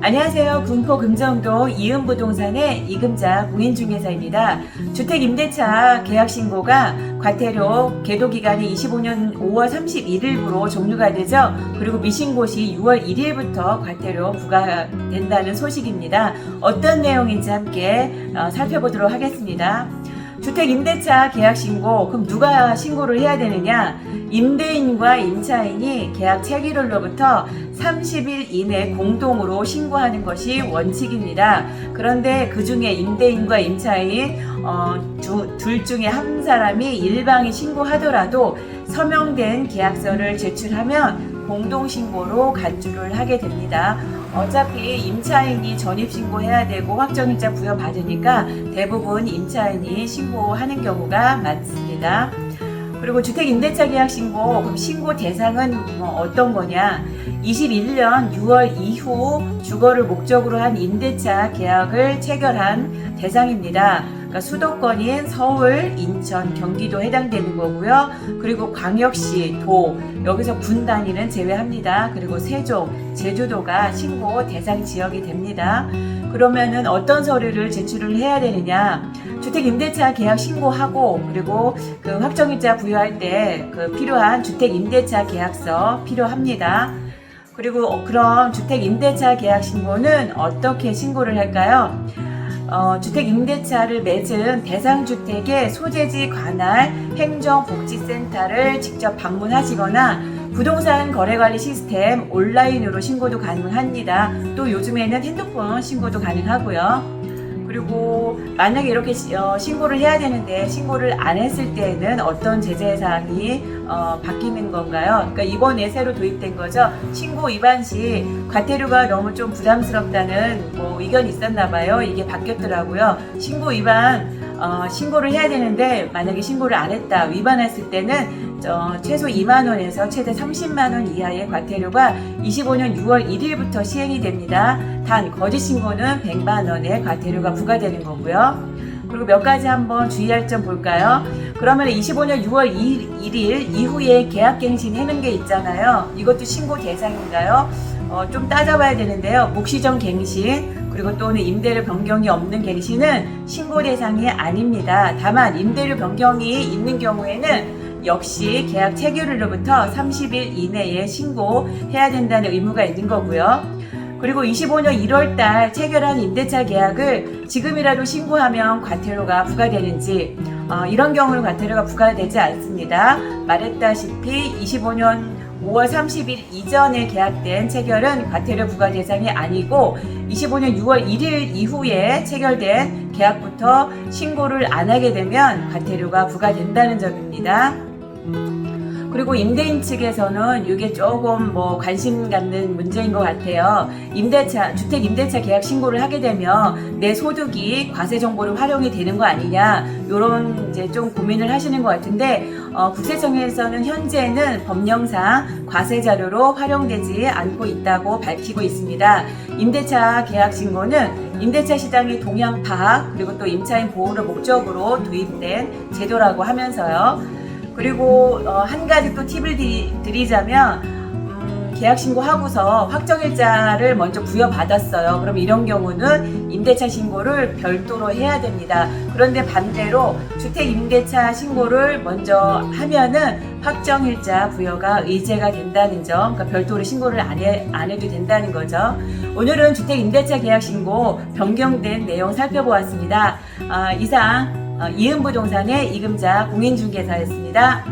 안녕하세요. 군포 금정동 이은부동산의 이금자 공인중개사입니다. 주택임대차 계약신고가 과태료 계도기간이 25년 5월 31일부로 종료가 되죠. 그리고 미신고 시 6월 1일부터 과태료 부과된다는 소식입니다. 어떤 내용인지 함께 살펴보도록 하겠습니다. 주택임대차 계약신고, 그럼 누가 신고를 해야 되느냐? 임대인과 임차인이 계약 체결일로부터 30일 이내 공동으로 신고하는 것이 원칙입니다. 그런데 그 중에 임대인과 임차인 둘 중에 한 사람이 일방이 신고하더라도 서명된 계약서를 제출하면 공동신고로 간주를 하게 됩니다. 어차피 임차인이 전입신고해야 되고 확정일자 부여받으니까 대부분 임차인이 신고하는 경우가 많습니다. 그리고 주택임대차 계약신고, 그럼 신고 대상은 어떤 거냐? 21년 6월 이후 주거를 목적으로 한 임대차 계약을 체결한 대상입니다. 그러니까 수도권인 서울, 인천, 경기도 해당되는 거고요. 그리고 광역시, 도, 여기서 군 단위는 제외합니다. 그리고 세종, 제주도가 신고 대상 지역이 됩니다. 그러면은 어떤 서류를 제출을 해야 되느냐? 주택임대차 계약 신고하고, 그리고 그 확정일자 부여할 때 그 필요한 주택임대차 계약서 필요합니다. 그리고 그럼 주택임대차 계약 신고는 어떻게 신고를 할까요? 주택임대차를 맺은 대상주택의 소재지 관할 행정복지센터를 직접 방문하시거나 부동산 거래관리 시스템 온라인으로 신고도 가능합니다. 또 요즘에는 핸드폰 신고도 가능하고요. 그리고 만약에 이렇게 신고를 해야 되는데 신고를 안 했을 때에는 어떤 제재사항이 바뀌는 건가요? 그러니까 이번에 새로 도입된 거죠. 신고 위반 시 과태료가 너무 좀 부담스럽다는 의견이 있었나 봐요. 이게 바뀌었더라고요. 신고 위반 신고를 해야 되는데 만약에 신고를 안 했다, 위반했을 때는 최소 2만원에서 최대 30만원 이하의 과태료가 25년 6월 1일부터 시행이 됩니다. 단 거짓 신고는 100만원의 과태료가 부과되는 거고요. 그리고 몇 가지 한번 주의할 점 볼까요? 그러면 25년 6월 1일 이후에 계약갱신 해는 게 있잖아요. 이것도 신고 대상인가요? 좀 따져봐야 되는데요. 묵시적 갱신, 그리고 또는 임대료 변경이 없는 갱신은 신고 대상이 아닙니다. 다만 임대료 변경이 있는 경우에는 역시 계약 체결일로부터 30일 이내에 신고해야 된다는 의무가 있는 거고요. 그리고 25년 1월달 체결한 임대차 계약을 지금이라도 신고하면 과태료가 부과되는지, 이런 경우는 과태료가 부과되지 않습니다. 말했다시피 25년 5월 30일 이전에 계약된 체결은 과태료 부과 대상이 아니고 25년 6월 1일 이후에 체결된 계약부터 신고를 안 하게 되면 과태료가 부과된다는 점입니다. 그리고 임대인 측에서는 이게 조금 관심 갖는 문제인 것 같아요. 주택임대차 계약 신고를 하게 되면 내 소득이 과세 정보로 활용이 되는 거 아니냐, 요런 이제 좀 고민을 하시는 것 같은데, 국세청에서는 현재는 법령상 과세 자료로 활용되지 않고 있다고 밝히고 있습니다. 임대차 계약 신고는 임대차 시장의 동향 파악, 그리고 또 임차인 보호를 목적으로 도입된 제도라고 하면서요. 그리고 한 가지 또 팁을 드리자면, 계약 신고하고서 확정일자를 먼저 부여받았어요. 그럼 이런 경우는 임대차 신고를 별도로 해야 됩니다. 그런데 반대로 주택임대차 신고를 먼저 하면은 확정일자 부여가 의제가 된다는 점, 그러니까 별도로 신고를 안 해도 된다는 거죠. 오늘은 주택임대차 계약 신고 변경된 내용 살펴보았습니다. 이상 이은부동산의 이금자 공인중개사였습니다.